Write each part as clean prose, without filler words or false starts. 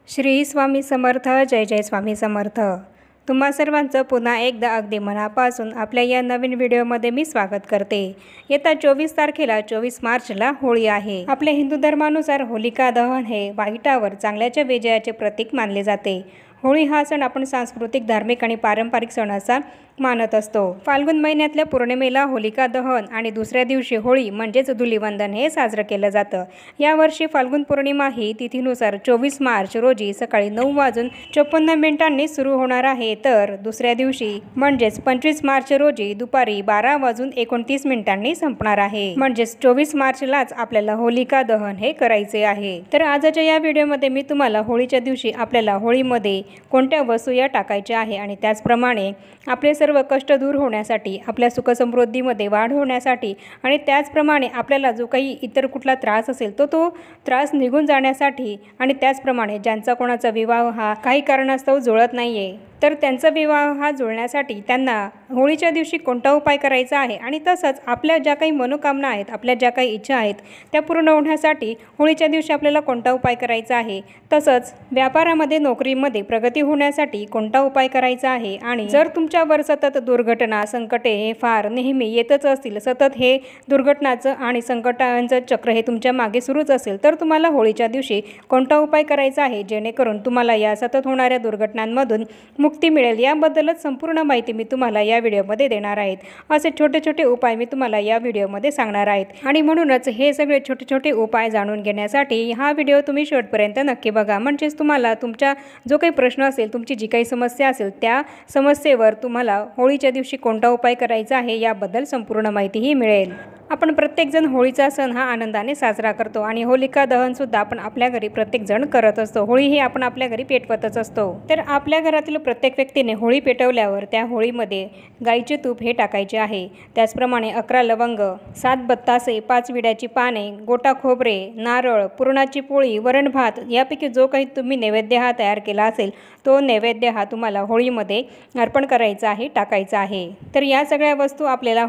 श्री स्वामी समर्थ. जय जय स्वामी समर्थ. तुम्हा सर्वांचं पुन्हा एकदा अगदी मनापासून आपल्या या नवीन व्हिडिओमध्ये मी स्वागत करते. येत्या 24 तारखेला 24 मार्चला होळी आहे. आपल्या हिंदू धर्मानुसार होलिका दहन हे वाईटावर चांगल्याच्या विजयाचे प्रतीक मानले जाते. होळी हा सण आपण सांस्कृतिक, धार्मिक आणि पारंपरिक सण असा मानत असतो. फाल्गुन महिन्यातल्या पौर्णिमेला होलिका दहन आणि दुसऱ्या दिवशी होळी म्हणजेच धुलिवंदन हे साजरं केलं जातं. यावर्षी फाल्गुन पौर्णिमा ही तिथीनुसार 24 मार्च रोजी सकाळी 9:54 सुरू होणार आहे, तर दुसऱ्या दिवशी म्हणजेच 25 मार्च रोजी दुपारी 12:29 संपणार आहे. म्हणजेच 24 मार्चलाच आपल्याला होलिका दहन हे करायचे आहे. तर आजच्या या व्हिडिओमध्ये मी तुम्हाला होळीच्या दिवशी आपल्याला होळीमध्ये कोणत्या वस्तू या टाकायच्या आहे आणि त्याचप्रमाणे आपले सर्व कष्ट दूर होण्यासाठी, आपल्या सुखसमृद्धीमध्ये वाढ होण्यासाठी आणि त्याचप्रमाणे आपल्याला जो काही इतर कुठला त्रास असेल तो त्रास निघून जाण्यासाठी आणि त्याचप्रमाणे ज्यांचा कोणाचा विवाह हा काही कारणास्तव जुळत नाही आहे तर त्यांचा विवाह हा जुळण्यासाठी त्यांना होळीच्या दिवशी कोणता उपाय करायचा आहे आणि तसंच आपल्या ज्या काही मनोकामना आहेत, आपल्या ज्या काही इच्छा आहेत त्या पूर्ण होण्यासाठी होळीच्या दिवशी आपल्याला कोणता उपाय करायचा आहे, तसंच व्यापारामध्ये, नोकरीमध्ये प्रगती होण्यासाठी कोणता उपाय करायचा आहे. आणि जर तुमच्यावर सतत दुर्घटना, संकटे हे फार नेहमी येतच असतील, सतत हे दुर्घटनाचं आणि संकटांचं चक्र हे तुमच्या मागे सुरूच असेल, तर तुम्हाला होळीच्या दिवशी कोणता उपाय करायचा आहे जेणेकरून तुम्हाला या सतत होणाऱ्या दुर्घटनांमधून मुक्ती मिळेल, याबद्दलच संपूर्ण माहिती मी तुम्हाला या व्हिडिओमध्ये देणार आहेत. असे छोटे छोटे उपाय मी तुम्हाला या व्हिडिओमध्ये सांगणार आहेत आणि म्हणूनच हे सगळे छोटे छोटे उपाय जाणून घेण्यासाठी हा व्हिडिओ तुम्ही शेवटपर्यंत नक्की बघा. म्हणजेच तुम्हाला तुमचा जो काही प्रश्न असेल, तुमची जी काही समस्या असेल त्या समस्येवर तुम्हाला होळीच्या दिवशी कोणता उपाय करायचा आहे याबद्दल संपूर्ण माहितीही मिळेल. आपण प्रत्येकजण होळीचा सण हा आनंदाने साजरा करतो आणि होलिका दहनसुद्धा आपण आपल्या घरी प्रत्येकजण करत असतो. होळी ही आपण आपल्या घरी पेटवतच असतो. तर आपल्या घरातील प्रत्येक व्यक्तीने होळी पेटवल्यावर त्या होळीमध्ये गाईचे तूप हे टाकायचे आहे. त्याचप्रमाणे 11 लवंग, 7 बत्तासे, 5 विड्याची पाने, गोटा खोबरे, नारळ, पुरणाची पोळी, वरण भात यापैकी जो काही तुम्ही नैवेद्य हा तयार केला असेल तो नैवेद्य हा तुम्हाला होळीमध्ये अर्पण करायचा आहे, टाकायचा आहे. तर या सगळ्या वस्तू आपल्याला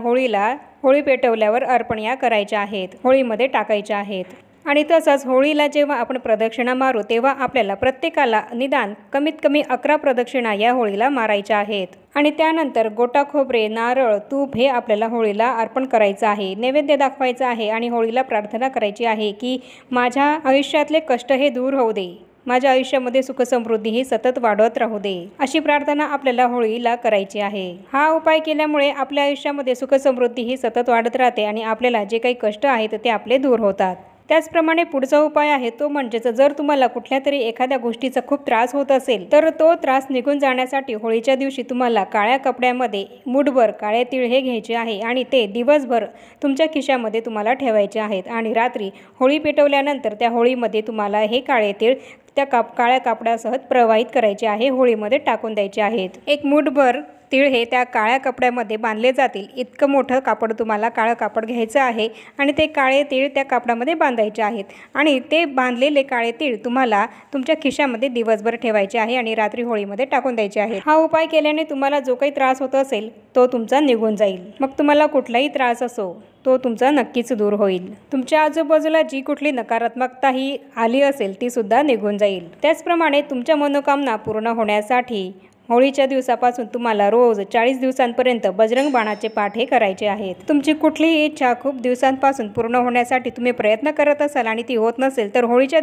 होळी पेटवल्यावर अर्पण या करायच्या आहेत, होळीमध्ये टाकायच्या आहेत. आणि तसंच होळीला जेव्हा आपण प्रदक्षिणा मारू तेव्हा आपल्याला प्रत्येकाला निदान कमीत कमी 11 प्रदक्षिणा या होळीला मारायच्या आहेत. आणि त्यानंतर गोटा खोबरे, नारळ, तूप हे आपल्याला होळीला अर्पण करायचं आहे, नैवेद्य दाखवायचं आहे आणि होळीला प्रार्थना करायची आहे की माझ्या आयुष्यातले कष्ट हे दूर होऊ दे, माझ्या आयुष्यामध्ये सुखसमृद्धी ही सतत वाढत राहू दे, अशी प्रार्थना आपल्याला होळीला करायची आहे. हा उपाय केल्यामुळे आपल्या आयुष्यामध्ये सुखसमृद्धी ही सतत वाढत राहते आणि आपल्याला जे काही कष्ट आहेत ते आपले दूर होतात. त्याचप्रमाणे पुढचा उपाय आहे तो म्हणजेच जर तुम्हाला कुठल्या तरी एखाद्या गोष्टीचा खूप त्रास होत असेल तर तो त्रास निघून जाण्यासाठी होळीच्या दिवशी तुम्हाला काळ्या कपड्यामध्ये मुठभर काळे तीळ हे घ्यायचे आहे आणि ते दिवसभर तुमच्या खिशामध्ये तुम्हाला ठेवायचे आहेत आणि रात्री होळी पेटवल्यानंतर त्या होळीमध्ये तुम्हाला हे काळे तीळ त्या काळ्या कापडासह प्रवाहित करायचे आहे, होळीमध्ये टाकून द्यायचे आहेत. एक मुठभर तीळ हे त्या काळ्या कपड्यामध्ये बांधले जातील इतकं मोठं कापड तुम्हाला काळं कापड घ्यायचं आहे आणि ते काळे तीळ त्या कापडामध्ये बांधायचे आहेत आणि ते बांधलेले काळे तीळ तुम्हाला तुमच्या खिशामध्ये दिवसभर ठेवायचे आहे आणि रात्री होळीमध्ये टाकून द्यायचे आहेत. हा उपाय केल्याने तुम्हाला जो काही त्रास होत असेल तो तुमचा निघून जाईल. मग तुम्हाला कुठलाही त्रास असो तो तुमचा नक्कीच दूर होईल. तुमच्या आजूबाजूला जी कुठली नकारात्मकता ही आली असेल ती सुद्धा निघून जाईल. त्याचप्रमाणे तुमच्या मनोकामना पूर्ण होण्यासाठी होळीच्या दिवसापासून तुम्हाला रोज 40 दिवसांपर्यंत बजरंग बाणाचे पाठ हे करायचे आहेत. तुमची कुठलीही इच्छा खूप दिवसांपासून पूर्ण होण्यासाठी तुम्ही प्रयत्न करत असाल आणि ती होत नसेल तर होळीच्या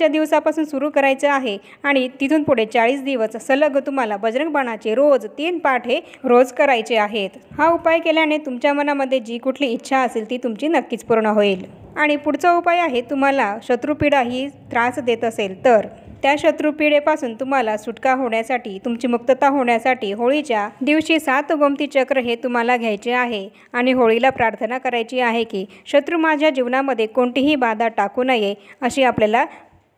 दिवसापासून सुरू करायचं आहे आणि तिथून पुढे 40 दिवस सलग तुम्हाला बजरंग बाणाचे रोज 3 पाठ हे रोज करायचे आहेत. हा उपाय केल्याने तुमच्या मनामध्ये जी कुठली इच्छा असेल ती तुमची नक्कीच पूर्ण होईल. आणि पुढचा उपाय आहे, तुम्हाला शत्रुपीडा ही त्रास देत असेल तर त्या शत्रुपीडेपासून तुम्हाला सुटका होण्यासाठी, तुमची मुक्तता होण्यासाठी होळीच्या दिवशी 7 गोमती चक्र हे तुम्हाला घ्यायचे आहे आणि होळीला प्रार्थना करायची आहे की शत्रू माझ्या जीवनामध्ये कोणतीही बाधा टाकू नये, अशी आपल्याला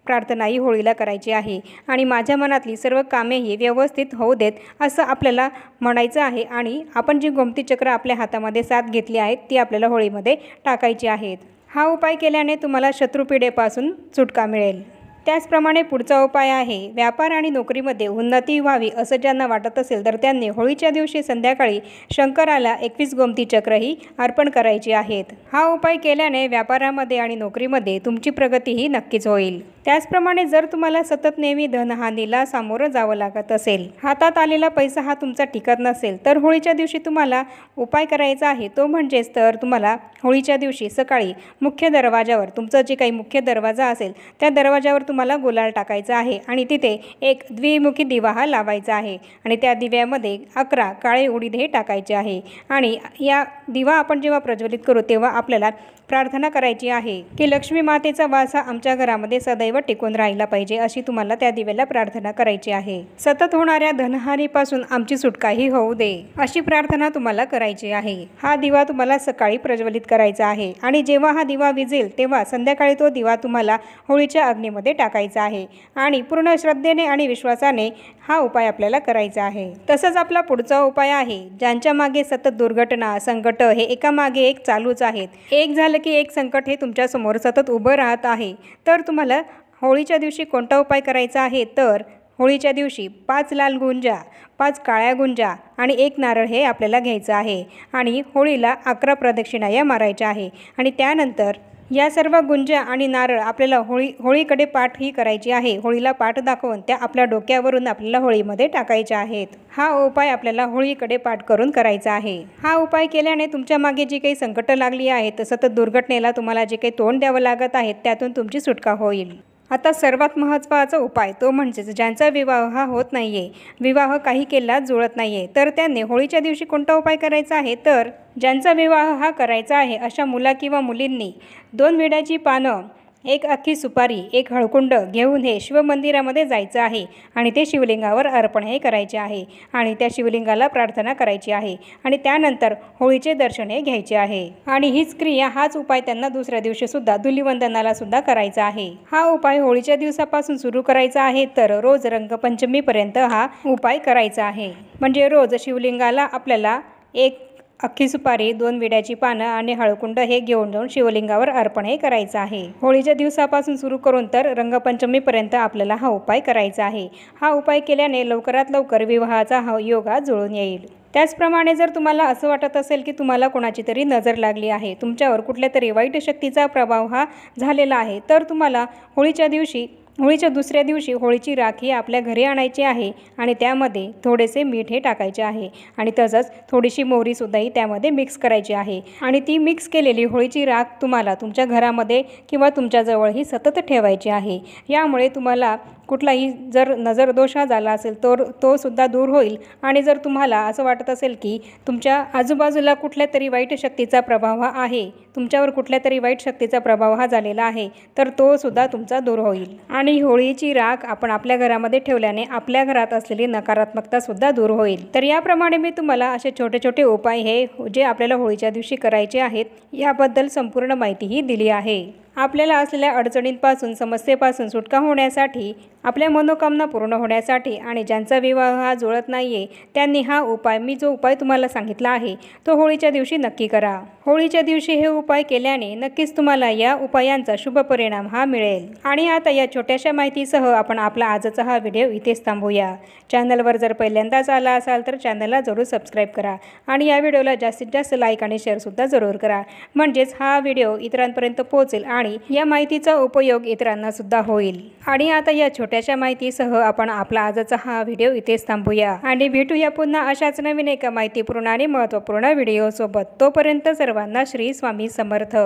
प्रार्थनाही होळीला करायची आहे. आणि माझ्या मनातली सर्व कामेही व्यवस्थित होऊ देत असं आपल्याला म्हणायचं आहे आणि आपण जी गोमती चक्र आपल्या हातामध्ये 7 घेतली आहेत ती आपल्याला होळीमध्ये टाकायची आहेत. हा उपाय केल्याने तुम्हाला शत्रुपीडेपासून सुटका मिळेल. त्याचप्रमाणे पुढचा उपाय आहे, व्यापार आणि नोकरीमध्ये उन्नती व्हावी असं ज्यांना वाटत असेल तर त्यांनी होळीच्या दिवशी संध्याकाळी शंकराला 21 गोमती चक्रही अर्पण करायची आहेत। हा उपाय केल्याने व्यापारामध्ये आणि नोकरीमध्ये तुमची प्रगतीही नक्कीच होईल। त्याचप्रमाणे जर तुम्हाला सतत नेहमी धनहानीला सामोरं जावं लागत असेल, हातात आलेला पैसा हा तुमचा टिकत नसेल, तर होळीच्या दिवशी तुम्हाला उपाय करायचा आहे तो म्हणजेच तर तुम्हाला होळीच्या दिवशी सकाळी मुख्य दरवाजावर, तुमचं जे काही मुख्य दरवाजा असेल त्या दरवाजावर तुम्हाला गुलाल टाकायचा आहे आणि तिथे एक द्विमुखी दिवा हा लावायचा आहे आणि त्या दिव्यामध्ये 11 काळे उडीद हे टाकायचे आहे आणि या दिवा आपण जेव्हा प्रज्वलित करू तेव्हा आपल्याला प्रार्थना करायची आहे की लक्ष्मी मातेचा वास हा आमच्या घरामध्ये सदैव टिकून राहिला पाहिजे, अशी तुम्हाला त्या दिव्याला प्रार्थना करायची आहे। सतत होणाऱ्या धनहानीपासून आमची सुटकाही होऊ दे, अशी प्रार्थना तुम्हाला करायची आहे। हा दिवा तुम्हाला सकाळी प्रज्वलित करायचा आहे आणि जेव्हा हा दिवा विझेल तेव्हा संध्याकाळी तो दिवा तुम्हाला होळीच्या अग्नीमध्ये टाकायचा आहे आणि पूर्ण श्रद्धेने आणि विश्वासाने हा उपाय आपल्याला करायचा आहे। तसंच आपला पुढचा उपाय आहे, ज्यांच्या मागे सतत दुर्घटना, संकट हे एकामागे एक चालूच आहेत, एक झालं की एक संकट हे तुमच्या समोर सतत उभं राहत आहे, तर तुम्हाला होळीच्या दिवशी कोणता उपाय करायचा आहे तर होळीच्या दिवशी 5 लाल गुंजा, 5 काळ्या गुंजा आणि 1 नारळ हे आपल्याला घ्यायचं आहे आणि होळीला 11 प्रदक्षिणा या मारायच्या आहे आणि त्यानंतर या सर्व गुंजा आणि नारळ आपल्याला होळीकडे पाठ ही करायची आहे। होळीला पाठ दाखवून त्या आपल्या डोक्यावरून आपल्याला होळीमध्ये टाकायच्या आहेत। हा उपाय आपल्याला होळीकडे पाठ करून करायचा आहे। हा उपाय केल्याने तुमच्या मागे जी काही संकट लागली आहेत, सतत दुर्घटनेला तुम्हाला जे काही तोंड द्यावं लागत आहे त्यातून तुमची सुटका होईल। आता सर्वात महत्त्वाचा उपाय तो म्हणजेच ज्यांचा विवाह हा होत नाही आहे, विवाह काही केला जुळत नाही आहे, तर त्यांनी होळीच्या दिवशी कोणता उपाय करायचा आहे तर ज्यांचा विवाह हा करायचा आहे अशा मुला किंवा मुलींनी 2 विड्याची पानं, 1 अख्खी सुपारी, 1 हळकुंड घेऊन हे शिवमंदिरामध्ये जायचं आहे आणि ते शिवलिंगावर अर्पण हे करायचे आहे आणि त्या शिवलिंगाला प्रार्थना करायची आहे आणि त्यानंतर होळीचे दर्शन हे घ्यायचे आहे आणि हीच क्रिया, हाच उपाय त्यांना दुसऱ्या दिवशी सुद्धा धुलिवंदनाला सुद्धा करायचा आहे। हा उपाय होळीच्या दिवसापासून सुरू करायचा आहे तर रोज रंगपंचमीपर्यंत हा उपाय करायचा आहे। म्हणजे रोज शिवलिंगाला आपल्याला 1 अख्खी सुपारी, 2 विड्याची पानं आणि हळकुंड हे घेऊन जाऊन शिवलिंगावर अर्पण हे करायचं आहे। होळीच्या दिवसापासून सुरू करून तर रंगपंचमीपर्यंत आपल्याला हा उपाय करायचा आहे। हा उपाय केल्याने लवकरात लवकर विवाहाचा हा योग जुळून येईल। त्याचप्रमाणे जर तुम्हाला असं वाटत असेल की तुम्हाला कोणाची तरी नजर लागली आहे, तुमच्यावर कुठल्या तरी वाईट शक्तीचा प्रभाव हा झालेला आहे, तर तुम्हाला होळीच्या दुसऱ्या दिवशी होळीची राखी आपल्या घरी आणायची आहे आणि त्यामध्ये थोडेसे मीठ हे टाकायचे आहे आणि तसंच थोडीशी मोहरीसुद्धाही त्यामध्ये मिक्स करायची आहे आणि ती मिक्स केलेली होळीची राख तुम्हाला तुमच्या घरामध्ये किंवा तुमच्याजवळही सतत ठेवायची आहे। यामुळे तुम्हाला कुठलाही जर नजर दोष झाला असेल तर तो सुद्धा दूर होईल आणि जर तुम्हाला असं वाटत असेल की तुमच्या आजूबाजूला कुठल्या तरी वाईट शक्तीचा प्रभाव हा आहे, तुमच्यावर कुठल्या तरी वाईट शक्तीचा प्रभाव हा झालेला आहे, तर तो सुद्धा तुमचा दूर होईल आणि होळीची राख आपण आपल्या घरामध्ये ठेवल्याने आपल्या घरात असलेली नकारात्मकता सुद्धा दूर होईल। तर याप्रमाणे मी तुम्हाला असे छोटे छोटे उपाय हे जे आपल्याला होळीच्या दिवशी करायचे आहेत याबद्दल संपूर्ण माहितीही दिली आहे। आपल्याला असलेल्या अडचणींपासून, समस्येपासून सुटका होण्यासाठी, आपल्या मनोकामना पूर्ण होण्यासाठी आणि ज्यांचा विवाह हा जुळत नाही आहे त्यांनी हा उपाय, मी जो उपाय तुम्हाला सांगितला आहे तो होळीच्या दिवशी नक्की करा। होळीच्या दिवशी हे उपाय केल्याने नक्कीच तुम्हाला या उपायांचा शुभ परिणाम हा मिळेल। आणि आता या छोट्याशा माहितीसह आपण आपला आजचा हा व्हिडिओ इथेच थांबूया। चॅनलवर जर पहिल्यांदाच आला असाल तर चॅनलला जरूर सबस्क्राईब करा आणि या व्हिडिओला जास्तीत जास्त लाईक आणि शेअरसुद्धा जरूर करा, म्हणजेच हा व्हिडिओ इतरांपर्यंत पोहोचेल आणि या माहितीचा उपयोग इतरांना सुद्धा होईल। आणि आता या छोट्याशा माहितीसह आपण आपला आजचा हा व्हिडिओ इथेच थांबूया आणि भेटूया पुन्हा अशाच नवीन एका माहितीपूर्ण आणि महत्त्वपूर्ण व्हिडिओ सोबत। तोपर्यंत सर्वांना श्री स्वामी समर्थ।